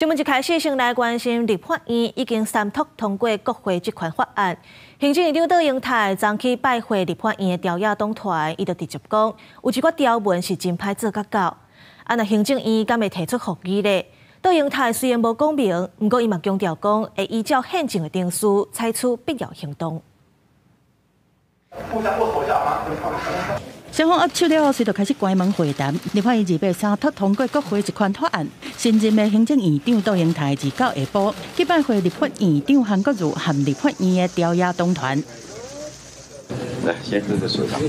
新闻一开始，先来关心立法院已经三读通过国会这款法案。行政院长杜英泰昨去拜会立法院的调野党团，伊就直接讲，有一寡条文是真歹做甲到。那行政院敢会提出复议呢？杜英泰虽然无讲明，不过伊嘛强调讲，会依照宪政的定数采取必要行动。双方握手了后，随着开始关门会谈。立法院2月3读通过国会一款法案。新任的行政院长杜英泰29下晡去拜会立法院长韩国瑜和立法院的调野党团。来，先喝个水吧。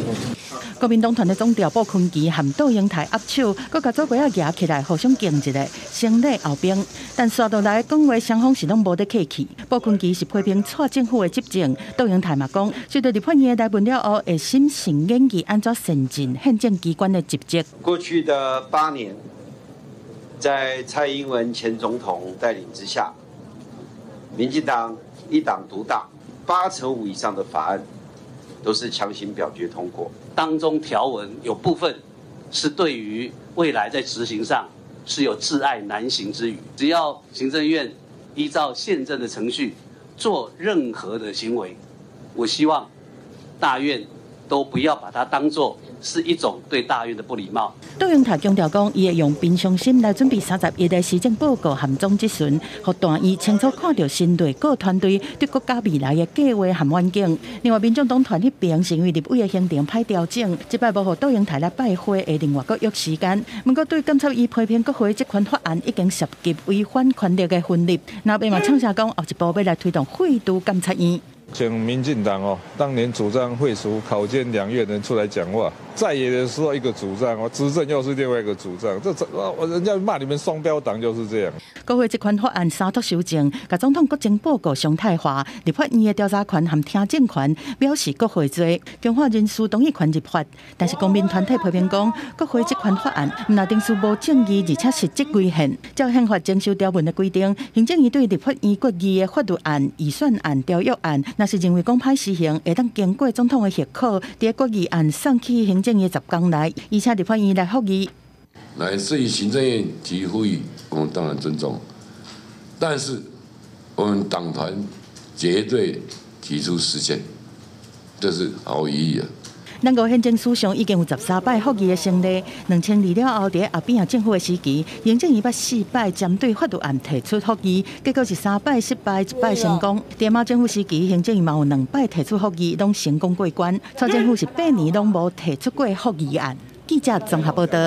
国民党团的总调鲍坤基和杜英泰握手，佮甲左背仔夹起来，互相敬一下，先礼后兵。但刷倒来讲话，双方是拢无得客气。鲍坤基是批评蔡政府的执政，杜英泰嘛讲，随着立法院来问了后，会审慎研究安怎善尽宪政机关的职责。过去的8年，在蔡英文前总统带领之下，民进党一党独大，85%以上的法案都是强行表决通过。当中条文有部分是对于未来在执行上是有窒碍难行之虞。只要行政院依照宪政的程序做任何的行为，我希望大院都不要把它当作是一种对大院的不礼貌。杜英泰强调讲，伊会用平常心来准备31日的施政报告和总质询，让大院清楚看到新队各团队对国家未来的计划和愿景。另外，民众党团那边是因为立委的行程歹调整，这摆无予杜英泰来拜会，会另外搁约时间。不过，对检察院批评国会这款法案已经涉及违反权力的分立，那边嘛唱下讲后一步要来推动废除监察院。请民进党当年主张废除考监2院人出来讲话，在野的时候一个主张执政又是另外一个主张，人家骂你们双标党就是这样。国会这款法案3读修正，甲总统国情报告常态化，立法院的调查权和听证权表示国会做，强化人事同意权入法。但是公民团体批评讲，国会这款法案唔但定数无正义，而且实质违宪。照宪法征收条文的规定，行政院对立法院决议的法律案、预算案、条约案，若是认为讲歹施行，会当经过总统的核可，伫决议案送去行政院10天内，而且立法院来复议。乃至于行政院提复议，我们当然尊重，但是我们党团绝对提出实践，这是毫无意义的。咱国宪政史上已经有13摆复议的先例，2002了后，伫后边政府的时期，行政院捌4摆针对法律案提出复议，结果是3摆失败，1摆成功。伫马政府时期，行政院嘛有2摆提出复议，拢成功过关。蔡政府是8年拢无提出过复议案。记者综合报道。